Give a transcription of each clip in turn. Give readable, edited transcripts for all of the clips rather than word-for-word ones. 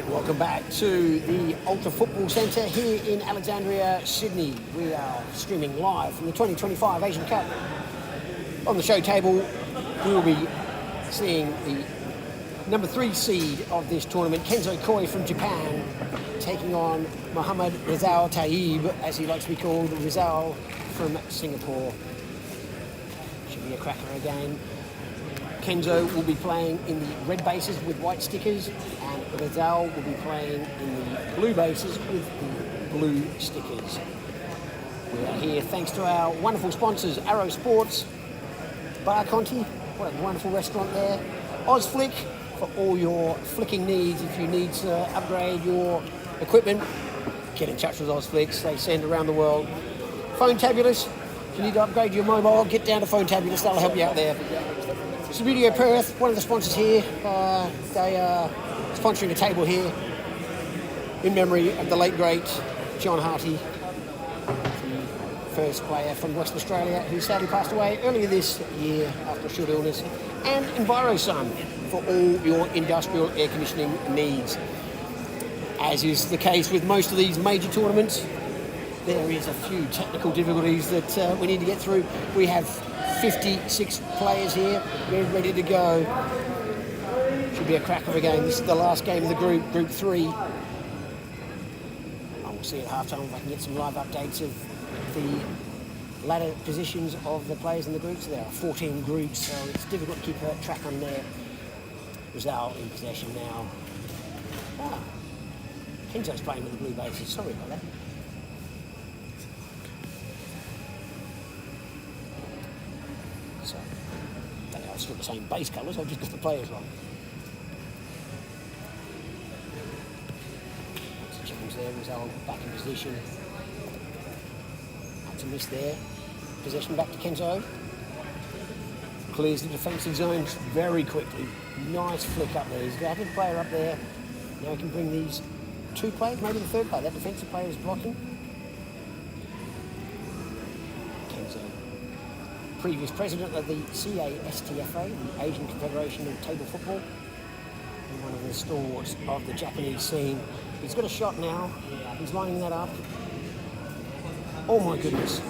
Welcome back to the Ultra Football Centre here in Alexandria, Sydney. We are streaming live from the 2025 Asian Cup. On the show table, we will be seeing the number 3 seed of this tournament, Kenzo from Japan, taking on Mohamed Rizal Taib, as he likes to be called, Rizal from Singapore. Should be a cracker again. Kenzo will be playing in the red bases with white stickers, and Rizal will be playing in the blue bases with the blue stickers. We are here thanks to our wonderful sponsors, Arrow Sports, Bar Conti, what a wonderful restaurant there, Ozflick for all your flicking needs. If you need to upgrade your equipment, get in touch with Ozflicks, they send around the world. Phone Tabulous, if you need to upgrade your mobile, get down to Phone Tabulous, they'll help you out there. Studio Perth, one of the sponsors here, they are sponsoring a table here in memory of the late great John Harty, the first player from Western Australia who sadly passed away earlier this year after a short illness, and EnviroSun for all your industrial air conditioning needs. As is the case with most of these major tournaments, there is a few technical difficulties that we need to get through. We have 56 players here, we're ready to go. Should be a cracker of a game. This is the last game of the group, Group 3. And we'll see at halftime if I can get some live updates of the ladder positions of the players in the groups. There are 14 groups, so it's difficult to keep a track on there. Rizal in possession now. Kenzo's playing with the blue bases, sorry about that. So, they are still the same base colours, I've just got the players wrong. That's a change there, Rizal back in position. That's a miss there. Possession back to Kenzo. Clears the defensive zone very quickly. Nice flick up there. He's got a good player up there. Now he can bring these 2 players, maybe the 3rd player. That defensive player is blocking. Kenzo, previous president of the CASTFA, the Asian Confederation of Table Football, and one of the stalwarts of the Japanese scene. He's got a shot now. He's lining that up. Oh my goodness.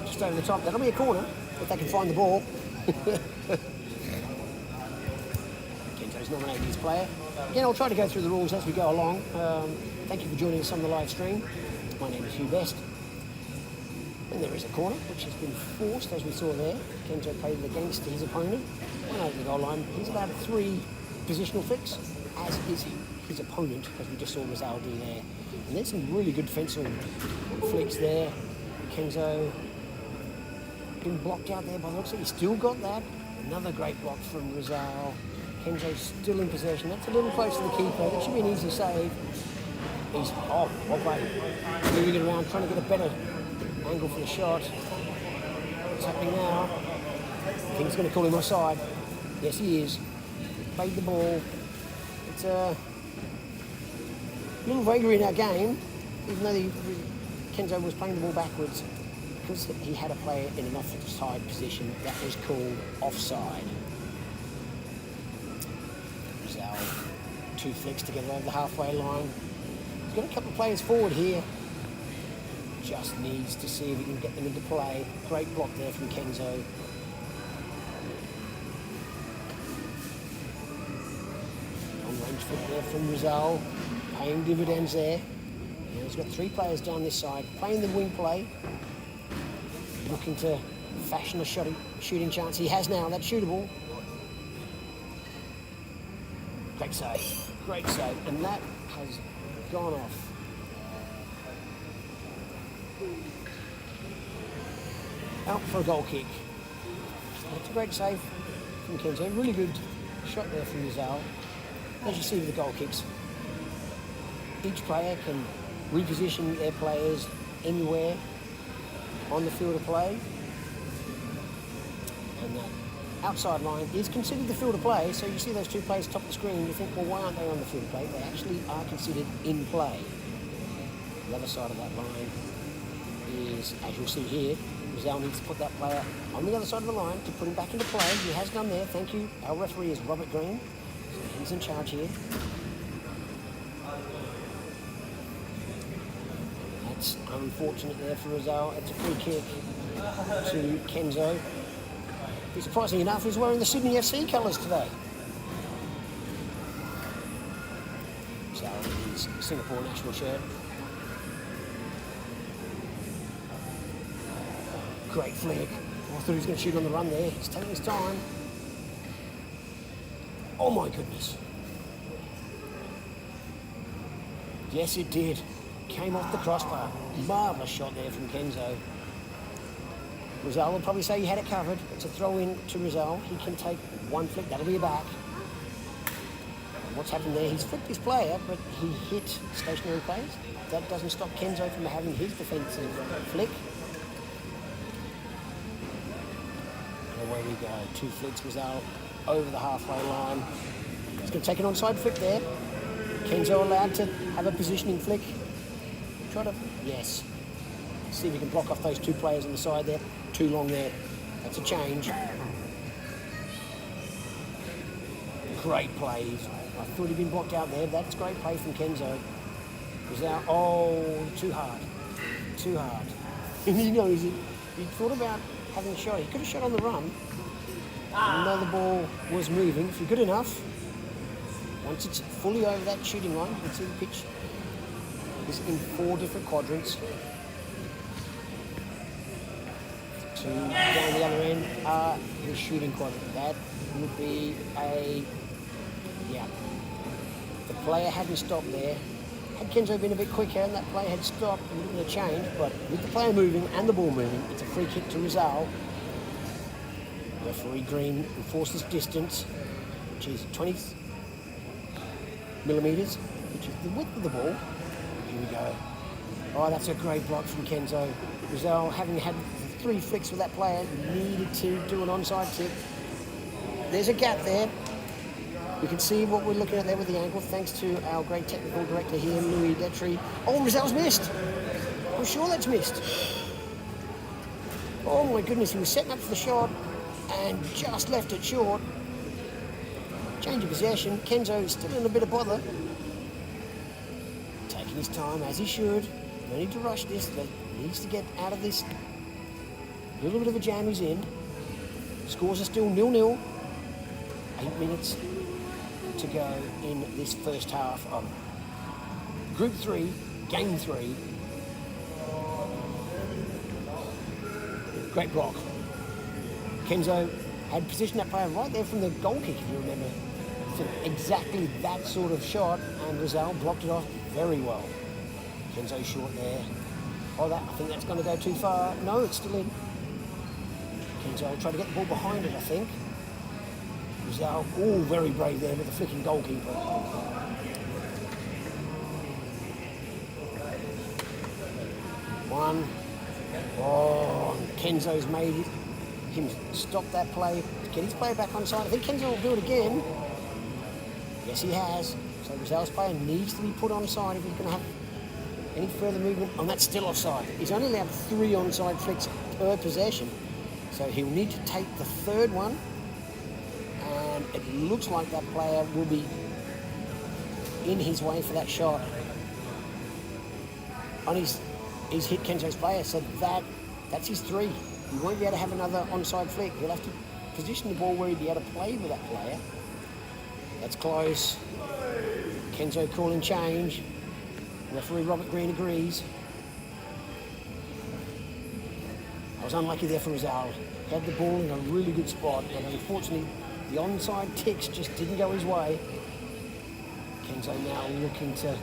Just over the top. That'll be a corner if they can find the ball. Kenzo's nominated his player. Again, I'll try to go through the rules as we go along. Thank you for joining us on the live stream. My name is Hugh Best. And there is a corner, which has been forced, as we saw there. Kenzo played it against his opponent. Went over the goal line. He's allowed 3 positional flicks, as is his opponent, as we just saw Rizal do there. And there's some really good defensive flicks there. Kenzo been blocked out there by the looks of it. He's still got that. Another great block from Rizal. Kenzo's still in possession. That's a little close to the keeper. That should be an easy save. He's, moving it around, trying to get a better angle for the shot. What's happening now? I think he's going to call him offside. Yes, he is. Played the ball. It's a little vagary in our game, even though Kenzo was playing the ball backwards. Because he had a player in an offside position, that was called offside. Rizal, 2 flicks to get it over the halfway line. He's got a couple of players forward here. Just needs to see if he can get them into play. Great block there from Kenzo. On-range foot there from Rizal, paying dividends there. Now he's got 3 players down this side, playing the wing play. Looking to fashion a shooting chance. He has now, that's shootable. Great save, and that has gone off. Out for a goal kick. That's a great save from Kenzo. Really good shot there from Rizal. As you see with the goal kicks, each player can reposition their players anywhere on the field of play. And that outside line is considered the field of play, so you see those 2 players top of the screen, you think, well, why aren't they on the field of play? They actually are considered in play. The other side of that line is, as you'll see here, Rizal needs to put that player on the other side of the line to put him back into play. He has done there, thank you. Our referee is Robert Green, so he's in charge here. That's unfortunate there for Rizal. It's a free kick to Kenzo. Who, surprisingly enough, is wearing the Sydney FC colours today. So his Singapore national shirt. Great flick. I thought he was going to shoot on the run there. He's taking his time. Oh my goodness. Yes, it did. Came off the crossbar. Marvellous shot there from Kenzo. Rizal will probably say he had it covered. It's a throw in to Rizal. He can take one flick. That'll be a back. And what's happened there? He's flicked his player, but he hit stationary players. That doesn't stop Kenzo from having his defensive flick. And away we go. 2 flicks. Rizal over the halfway line. He's going to take an onside flick there. Kenzo allowed to have a positioning flick. Try to, yes. See if he can block off those 2 players on the side there. Too long there. That's a change. Great plays. I thought he'd been blocked out there. That's great play from Kenzo. Rizal, oh, too hard. Too hard. He knows it. He thought about having a shot. He could have shot on the run. Even though the ball was moving. If you're good enough, once it's fully over that shooting line, you can see the pitch is in 4 different quadrants. To down the other end are the shooting quadrant. That would be a, yeah. The player hadn't stopped there. Had Kenzo been a bit quicker and that player had stopped, it would have been a change, but with the player moving and the ball moving, it's a free kick to Rizal. Referee Green enforces distance, which is 20 millimetres, which is the width of the ball. Here we go. Oh, that's a great block from Kenzo. Rizal, having had 3 flicks with that player, needed to do an onside tip. There's a gap there. You can see what we're looking at there with the ankle, thanks to our great technical director here, Louis Detry. Oh, Rizal's missed. I'm sure that's missed. Oh my goodness, he was setting up for the shot and just left it short. Change of possession. Kenzo is still in a bit of bother. Taking his time, as he should. No need to rush this. He needs to get out of this little bit of a jam he's in. Scores are still 0-0. 8 minutes to go in this first half of Group 3, Game 3. Great block. Kenzo had positioned that player right there from the goal kick, if you remember. For exactly that sort of shot, and Rizal blocked it off very well. Kenzo short there. Oh, I think that's going to go too far. No, it's still in. Kenzo will try to get the ball behind it, I think. Rizal, oh, very brave there with the flicking goalkeeper. One. Oh, Kenzo's made him stop that play to get his player back on side. I think Kenzo will do it again. Yes, he has. So Rizal's player needs to be put on side if he's going to have any further movement. And that's still offside. He's only allowed 3 onside flicks per possession. So he'll need to take the 3rd one. And it looks like that player will be in his way for that shot. And he's hit Kenzo's player, so that's his 3. He won't be able to have another onside flick. He'll have to position the ball where he'd be able to play with that player. That's close. Kenzo calling change. Referee Robert Green agrees. I was unlucky there for Rizal. Had the ball in a really good spot, but unfortunately the onside ticks just didn't go his way. Kenzo now looking to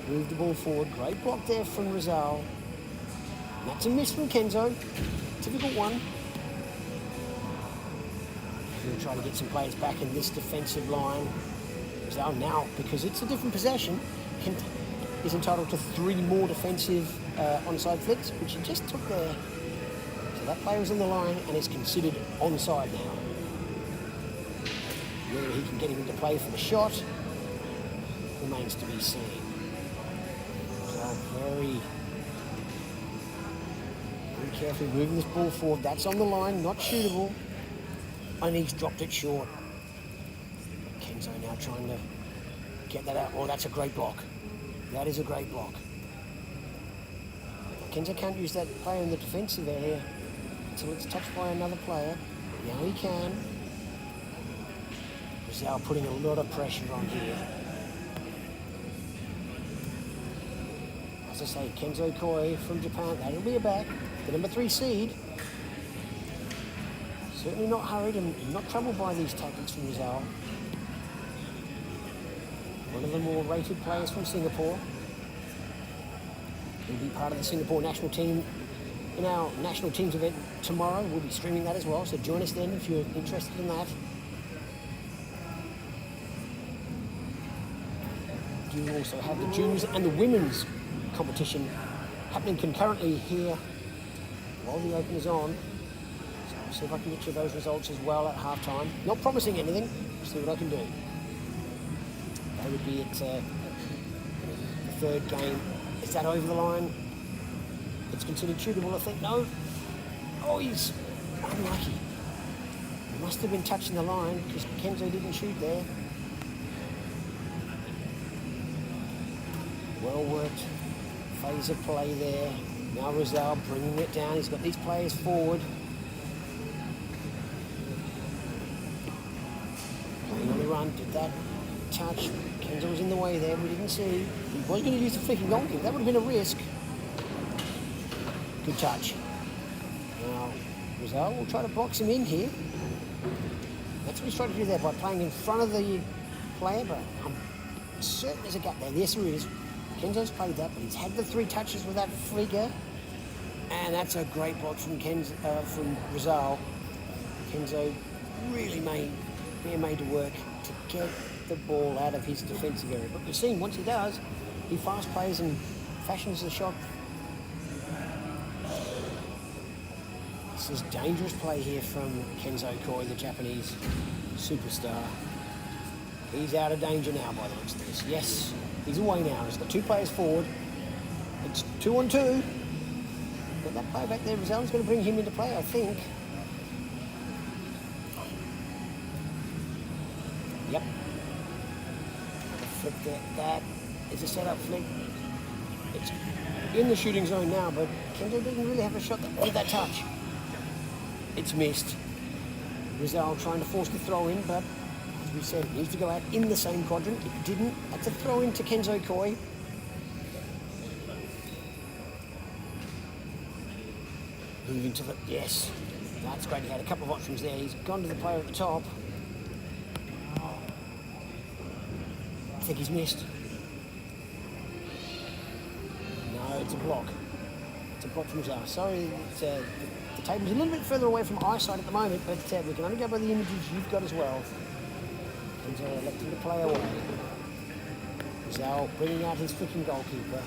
move the ball forward. Great block there from Rizal. And that's a miss from Kenzo. Typical one. He'll try to get some players back in this defensive line. Rizal now, because it's a different possession, is entitled to 3 more defensive onside flicks, which he just took there. So that player is on the line and is considered onside now. Whether he can get him into play for the shot remains to be seen. So very carefully moving this ball forward. That's on the line, not shootable. And he's dropped it short. Kenzo now trying to Get that out. Oh, that's a great block. That is a great block. Kenzo can't use that player in the defensive area until it's touched by another player. Now he can. Rizal putting a lot of pressure on here. As I say, Kenzo Koi from Japan, that'll be a back. The number 3 seed. Certainly not hurried and not troubled by these tactics from Rizal. One of the more rated players from Singapore. He'll be part of the Singapore national team in our national teams event tomorrow. We'll be streaming that as well, so join us then if you're interested in that. You also have the juniors and the women's competition happening concurrently here while the Open is on. So I'll see if I can get you those results as well at halftime. Not promising anything, see what I can do. They would be at the third game. Is that over the line? It's considered shootable, I think. No. Oh, he's unlucky. He must have been touching the line because Kenzo didn't shoot there. Well worked phase of play there. Now Rizal bringing it down. He's got these players forward. Playing on the run. Did that touch? Kenzo was in the way there. We didn't see. He was going to use the flicking goal kick. That would have been a risk. Good touch. Now Rizal will try to box him in here. That's what he's trying to do there by playing in front of the player, but I'm certain there's a gap there. Yes, there is. Kenzo's played that, but he's had the 3 touches with that flicker, and that's a great block from from Rizal. Kenzo really being made to work to get the ball out of his defensive area. But we've seen once he does, he fast plays and fashions the shot. This is dangerous play here from Kenzo Koi, the Japanese superstar. He's out of danger now by the looks of this. Yes, he's away now. He's got 2 players forward. It's 2 on 2. But that play back there, Rizal's going to bring him into play, I think. Yep. Flick there. That is a setup flick. It's in the shooting zone now, but Kenzo doesn't really have a shot with that touch. It's missed. Rizal trying to force the throw in, but as we said, it needs to go out in the same quadrant. It didn't. That's a throw in to Kenzo Koi. Moving to the, yes, that's great. He had a couple of options there. He's gone to the player at the top. I think he's missed. No, it's a block. It's a block from Rizal. Sorry, the table's a little bit further away from eyesight at the moment, but we can only go by the images you've got as well. And electing to play away. Rizal bringing out his flicking goalkeeper.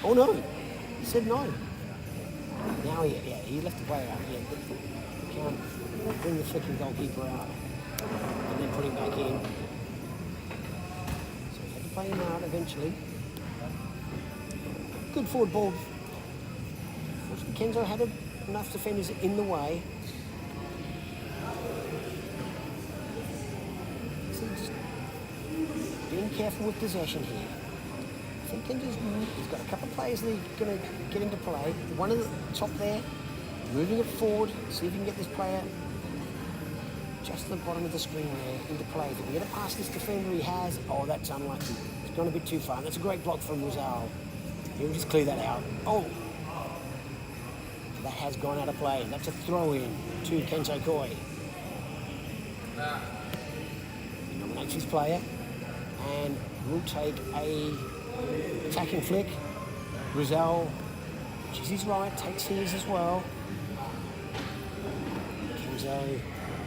Oh no! He said no. Now he left the player out. Yeah, he can't bring the flicking goalkeeper out and then put him back in. So he had to play him out eventually. Good forward ball. Kenzo had enough defenders in the way. So just being careful with possession here. I think he's got a couple of players that are going to get into play. One at the top there, moving it forward, see if you can get this player just at the bottom of the screen there into play. If we can get it past this defender he has, oh, that's unlucky. It's gone a bit too far. And that's a great block from Rizal. He'll just clear that out. Oh! That has gone out of play. That's a throw-in to Kenzo Koi. He nominates his player and will take a attacking flick. Rizal, which is his right, takes his as well. Kenzo,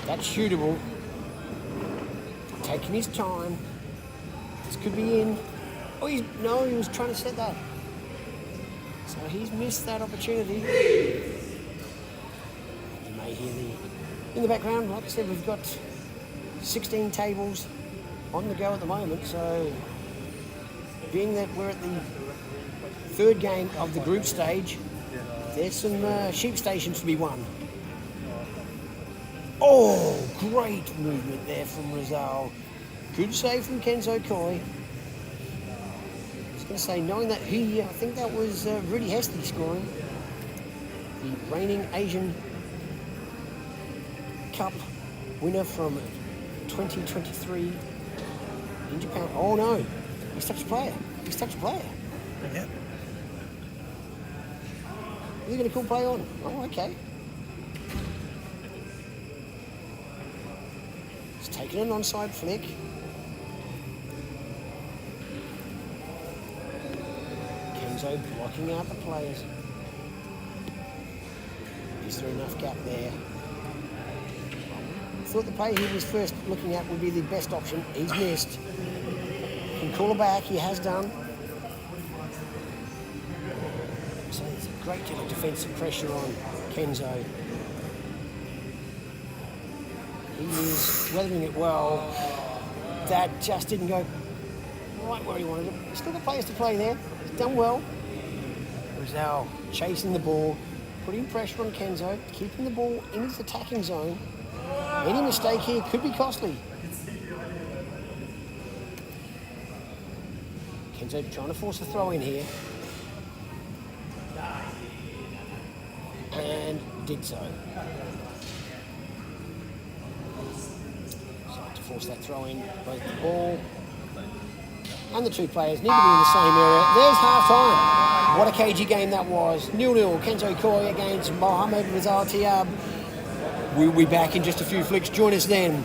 that's shootable. Taking his time. This could be in. Oh, he was trying to set that. So he's missed that opportunity. You may hear in the background, like I said, we've got 16 tables on the go at the moment. So being that we're at the 3rd game of the group stage, there's some sheep stations to be won. Oh, great movement there from Rizal. Good save from Kenzo Koi. I was going to say, knowing that I think that was Rudy Hestley scoring. The reigning Asian Cup winner from 2023 in Japan. Oh no, he's touched a player. He's touched a player. Yep. They're going to call play on. Oh, okay. He's taken an onside flick. Kenzo blocking out the players. Is there enough gap there? I thought the play he was first looking at would be the best option. He's missed. Can call it back. He has done. So there's a great deal of defensive pressure on Kenzo. He is weathering it well. That just didn't go right where he wanted it. He's still got players to play there. He's done well. Rizal chasing the ball, putting pressure on Kenzo, keeping the ball in his attacking zone. Any mistake here could be costly. Kenzo trying to force a throw in here. And did so. To force that throw in, both the ball and the two players need to be in the same area. There's half time. What a cagey game that was. 0-0. Kenzo Koi against Mohamed Rizal Taib. We'll be back in just a few flicks. Join us then.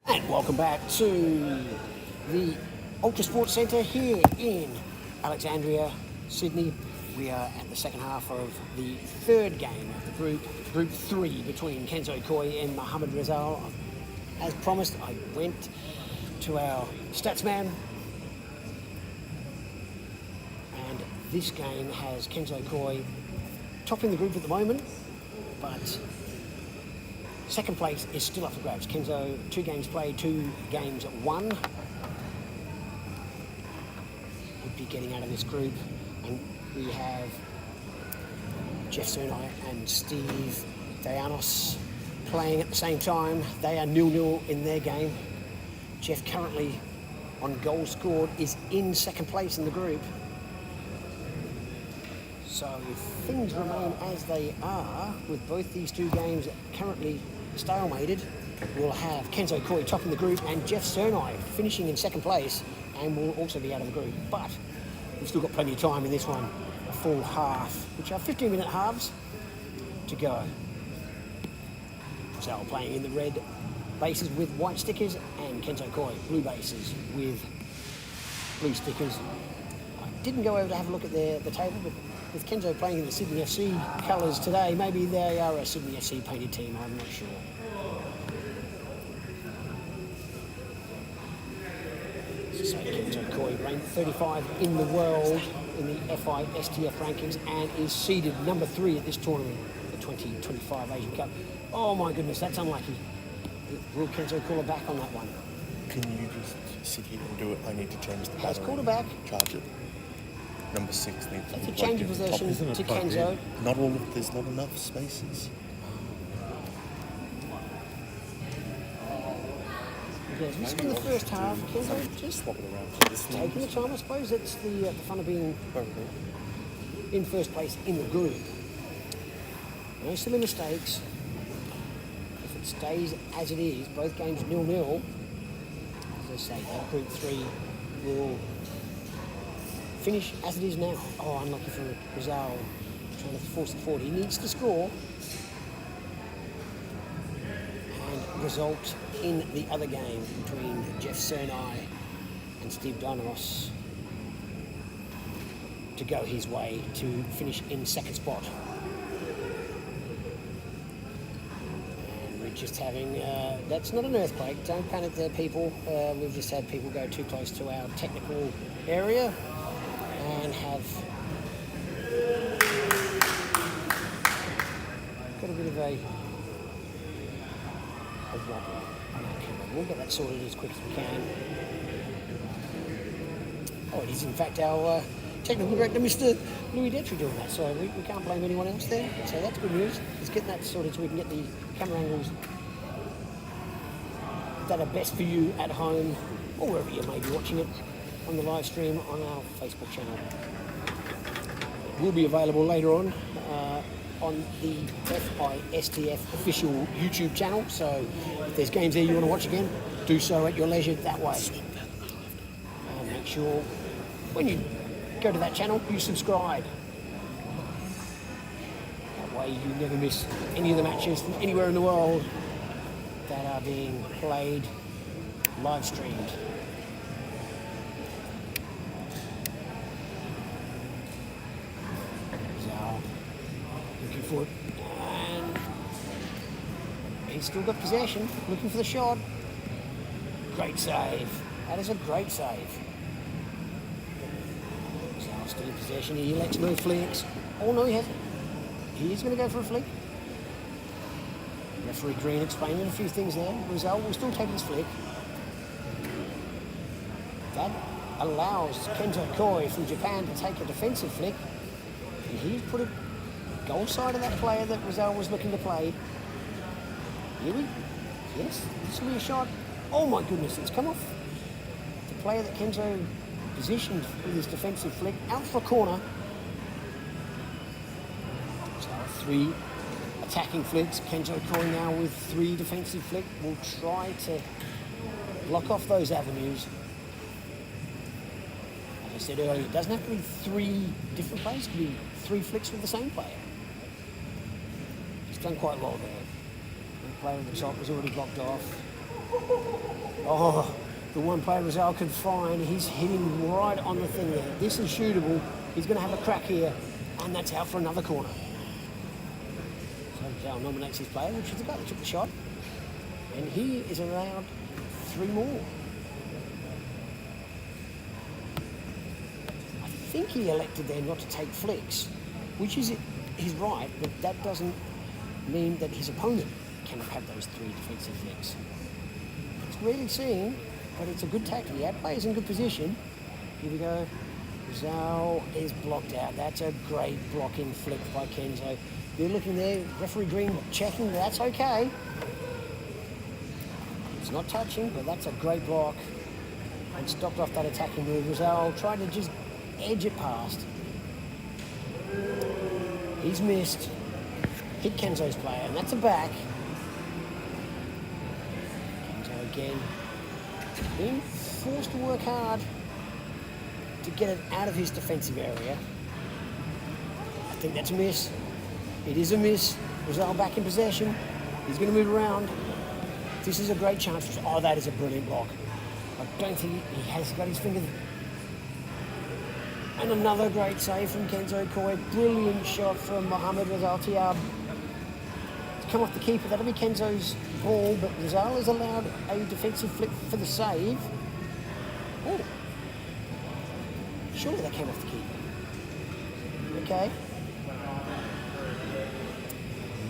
And welcome back to the Ultra Sports Centre here in Alexandria, Sydney. We are at the second half of the third game of the Group 3 between Kenzo and Mohamed Rizal. As promised, I went to our statsman, and this game has Kenzo topping the group at the moment, but second place is still up for grabs. Kenzo, 2 games played, 2 games won. Would be getting out of this group. And we have Jeff Cernai and Steve Dianos playing at the same time. They are 0-0 in their game. Jeff currently on goals scored is in second place in the group. So if things remain as they are, with both these 2 games currently stalemated, we'll have Kenzo topping the group and Jeff Cernai finishing in second place, and will also be out of the group. But we've still got plenty of time in this one, a full half, which are 15-minute halves to go. So playing in the red bases with white stickers, and Kenzo blue bases with blue stickers. I didn't go over to have a look at the table, but with Kenzo playing in the Sydney FC colours today, maybe they are a Sydney FC painted team, I'm not sure. So Kenzo ranked 35 in the world in the FI STF rankings and is seeded number 3 at this tournament, the 2025 Asian Cup. Oh my goodness, that's unlucky. Will Kenzo call it back on that one? Can you just sit here and do it? I need to change the battery. Has called it back. Charge it. Number 6 needs to That's be a change of plugged in. possession to Kenzo. There's not enough spaces. Yeah, this has been the first half. Kenzo just swap it around. taking the time. I suppose that's the fun of being in first place in the group. No silly mistakes. If it stays as it is, both games 0-0, as I say, that Group 3 will finish as it is now. Oh, unlucky for Rizal, trying to force it forward. He needs to score and result in the other game between Jeff Cernai and Steve Dianos to go his way to finish in second spot. And we're just having, that's not an earthquake, don't panic there people. We've just had people go too close to our technical area and have got a bit of a wobble on our camera. We'll get that sorted as quick as we can. Oh, it is in fact our technical director, Mr. Louis Detry, doing that, so we can't blame anyone else there. So that's good news. He's getting that sorted so we can get the camera angles that are best for you at home or wherever you may be watching it on the live stream on our Facebook channel. It will be available later on the FISTF official YouTube channel, so if there's games there you want to watch again, do so at your leisure that way. And make sure when you go to that channel you subscribe. That way you never miss any of the matches from anywhere in the world that are being played live streamed. Looking for it, and he's still got possession, looking for the shot. Great save. That is a great save. Rizal still in possession. He lets no flicks. Oh no, he hasn't. He's going to go for a flick. Referee Green explaining a few things there. Rizal will still take his flick. That allows Kenzo from Japan to take a defensive flick. And he's put it goal side of that player that Rizal was looking to play. Really? Yes, this will be a shot. Oh my goodness, it's come off the player that Kenzo positioned with his defensive flick out for a corner. So 3 attacking flicks. Kenzo now with 3 defensive flick. Will try to block off those avenues. As I said earlier, it doesn't have to be 3 different players. It can be 3 flicks with the same player. He's done quite well there. The player at the top was already blocked off. Oh, the one player Rizal could find, he's hitting right on the thing there. This is shootable. He's going to have a crack here, and that's out for another corner. So Rizal nominates his player, which is the guy that took the shot, and he is allowed 3 more. I think he elected there not to take flicks, which is he's right, but that doesn't mean that his opponent cannot have those 3 defensive flicks. It's rarely seen, but it's a good tactic. Yeah, player's in good position. Here we go. Rizal is blocked out. That's a great blocking flick by Kenzo. You're looking there, referee Green checking, that's okay. It's not touching, but that's a great block. And stopped off that attacking move. Rizal tried to just edge it past. He's missed. Hit Kenzo's player, and that's a back. Kenzo again. Being forced to work hard to get it out of his defensive area. I think that's a miss. It is a miss. Rizal back in possession. He's going to move around. This is a great chance. Oh, that is a brilliant block. I don't think he has got his finger. And another great save from Kenzo Koi. Brilliant shot from Mohamed Rizal Taib. It's come off the keeper. That'll be Kenzo's ball, but Rizal is allowed a defensive flip for the save. Oh. Surely that came off the keeper. Okay.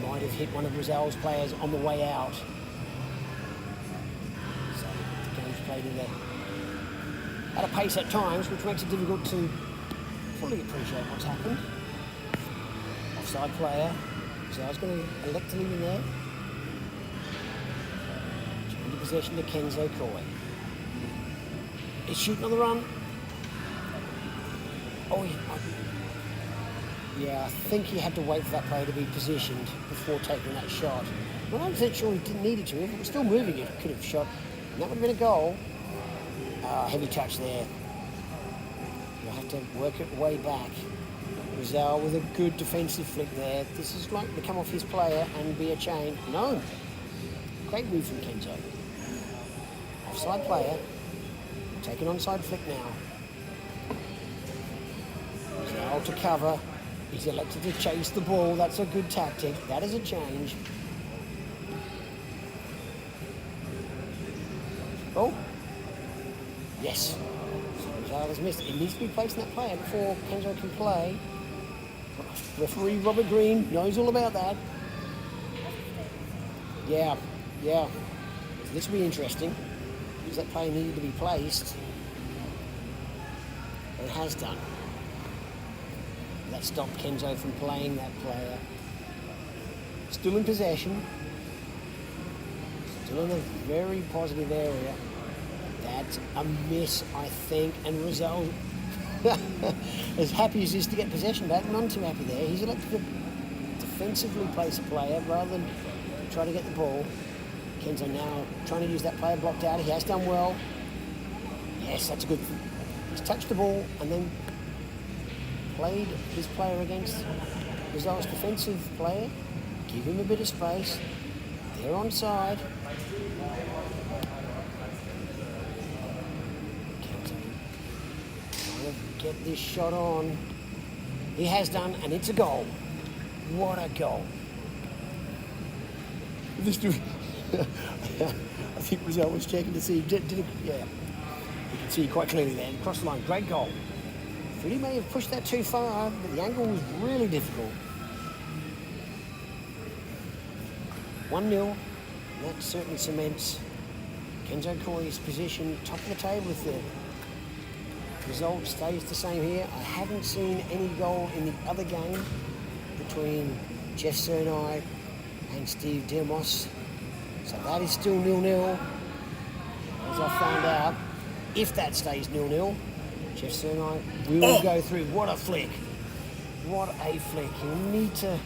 Might have hit one of Rizal's players on the way out. So the game's played in there at a pace at times, which makes it difficult to fully appreciate what's happened. Offside player. Rizal's going to elect to leave in there. Into possession to Kenzo Koi. He's shooting on the run. Oh, yeah, I think he had to wait for that player to be positioned before taking that shot. I'm not sure he didn't need it to. If it was still moving, it could have shot. And that would have been a goal. Heavy touch there. You'll have to work it way back. Rizal with a good defensive flick there. This is likely to come off his player and be a chain. No. Great move from Kenzo. Offside player. Take an onside flick now. Rizal to cover. He's elected to chase the ball. That's a good tactic. That is a change. Oh. Yes. Rizal has missed. It needs to be placed in that player before Kenzo can play. Referee Robert Green knows all about that. Yeah. So this will be interesting. Because that player needed to be placed. And it has done. That stopped Kenzo from playing that player. Still in possession. Still in a very positive area. That's a miss, I think. And Rizal, as happy as he is to get possession back, none too happy there. He's elected to defensively place a player rather than try to get the ball. Kenzo now trying to use that player blocked out. He has done well. Yes, that's a good thing. He's touched the ball and then played his player against Rizal's defensive player. Give him a bit of space. They're onside. Kenzo trying to get this shot on. He has done, and it's a goal. What a goal. This dude, I think Rizal was checking to see, did it, yeah. You can see quite clearly there, across the line, great goal. He may have pushed that too far, but the angle was really difficult. 1-0. That certainly cements Kenzo Koi's position top of the table. If the result stays the same here, I haven't seen any goal in the other game between Jeff Cernay and Steve Demos. So that is still 0-0. As I found out, if that stays 0-0, Jeff Cernay will go through. What a flick. What a flick. He'll need to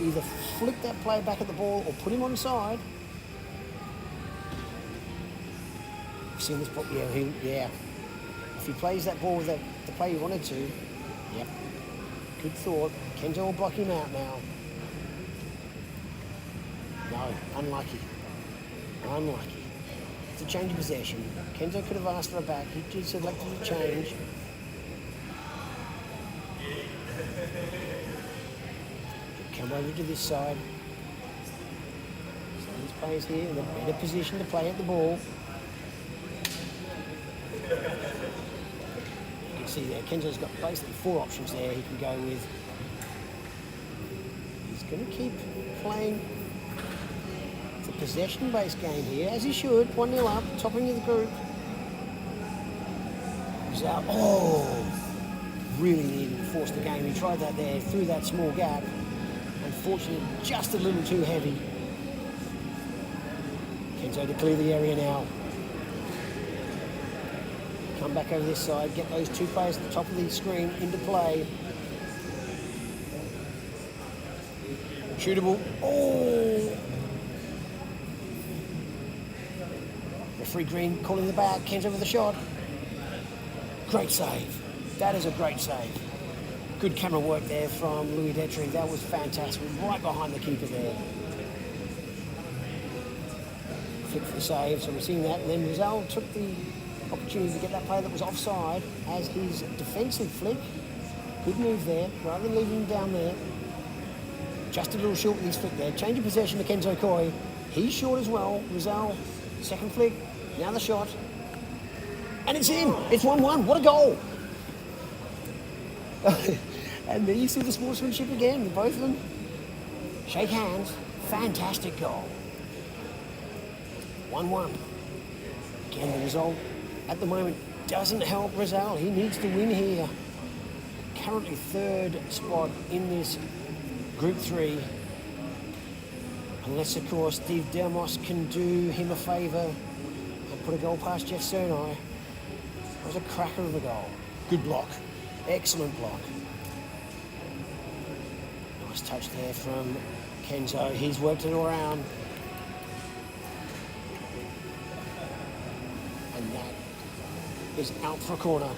either flip that player back at the ball or put him on side. You've seen this ball? Yeah. If he plays that ball with the player he wanted to, yep. Good thought. Kenzo will block him out now. No, unlucky. It's a change of possession. Kenzo could have asked for a back. He just selected a change. Come over to this side. So these players here in a better position to play at the ball. You can see there, Kenzo's got basically 4 options there he can go with. He's going to keep playing. It's a possession-based game here, as he should. 1-0 up, topping of the group. Rizal, really needed to force the game. He tried that there, through that small gap. Unfortunately, just a little too heavy. Kenzo to clear the area now. Come back over this side, get those 2 players at the top of the screen into play. Shootable. Oh! Referee Green calling the back. Kenzo with the shot. Great save. That is a great save. Good camera work there from Louis Detry. That was fantastic. Right behind the keeper there. Flick for the save, so we're seeing that. And then Rizal took the opportunity to get that player that was offside as his defensive flick. Good move there, rather than leaving him down there. Just a little short with his flick there. Change of possession to Kenzo Koi. He's short as well. Rizal, second flick, now the shot. And it's in. It's 1-1. What a goal. And there you see the sportsmanship again. Both of them shake hands. Fantastic goal. 1-1. Again, the result at the moment doesn't help Rizal. He needs to win here. Currently 3rd spot in this Group 3. Unless, of course, Steve Delmos can do him a favour and put a goal past Jeff Cernay. That was a cracker of a goal. Good block. Excellent block. Nice touch there from Kenzo. He's worked it around. And that is out for a corner.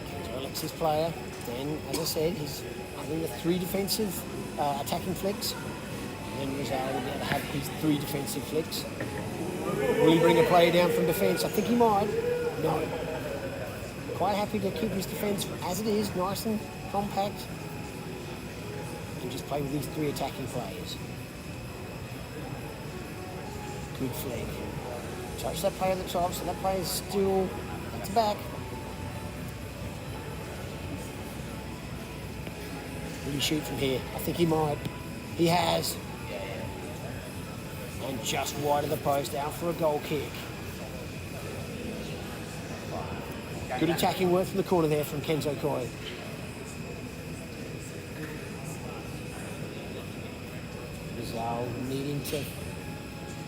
Kenzo elects his player. Then, as I said, he's having the 3 defensive attacking flicks. And then Rizal will be able to have his 3 defensive flicks. Will he bring a player down from defence? I think he might. No. Quite happy to keep his defence as it is, nice and compact. And just play with these 3 attacking players. Good flick. Touch that player at the top, so that player's still at the back. Will he shoot from here? I think he might. He has. And just wide of the post, out for a goal kick. Good attacking work from the corner there from Kenzo Koi. Rizal needing to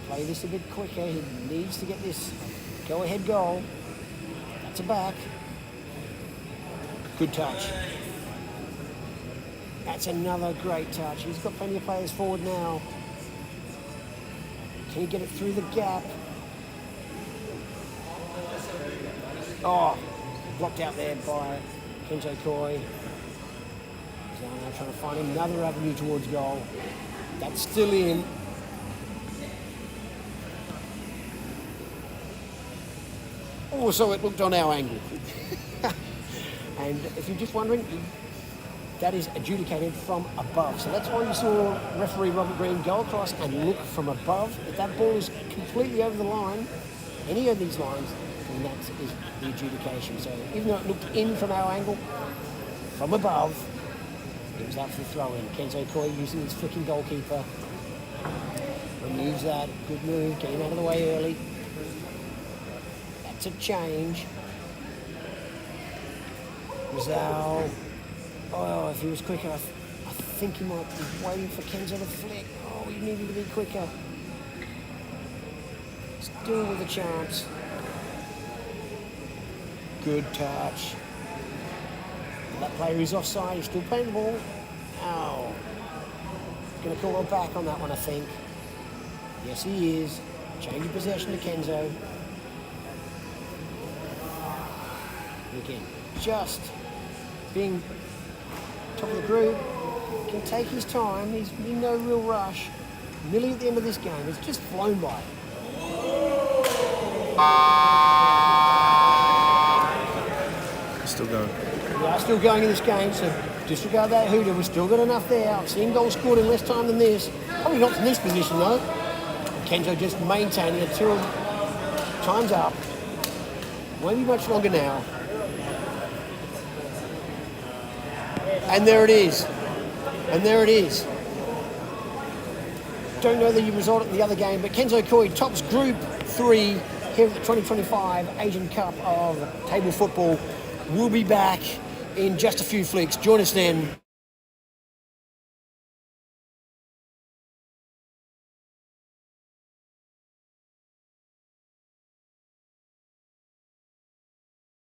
play this a bit quicker. He needs to get this go-ahead goal. That's a back. Good touch. That's another great touch. He's got plenty of players forward now. Can he get it through the gap? Oh, blocked out there by Kenzo Koi. So now trying to find another avenue towards goal. That's still in. Oh, so it looked on our angle. And if you're just wondering, that is adjudicated from above. So that's why you saw referee Robert Green go across and look from above. If that ball is completely over the line, any of these lines, then that is the adjudication. So even though it looked in from our angle, from above, it was out for the throw-in. Kenzo Koi using his flicking goalkeeper. Removes that. Good move, getting out of the way early. That's a change. Rizal. Oh, if he was quicker, I think he might be waiting for Kenzo to flick. Oh, he needed to be quicker. Still with a chance. Good touch. That player is offside. He's still playing the ball. Ow. Going to call a back on that one, I think. Yes, he is. Change of possession to Kenzo. And again, just being top of the group, can take his time. He's in no real rush. Nearly at the end of this game. It's just flown by. Still going. We are still going in this game, so disregard that hooter. We've still got enough there. I've seen goals scored in less time than this. Probably not from this position, though. Kenzo just maintaining until time's up. Won't be much longer now. And there it is. And there it is. Don't know the result in the other game, but Kenzo Koi tops Group 3 here at the 2025 Asian Cup of Table Football. We'll be back in just a few flicks. Join us then.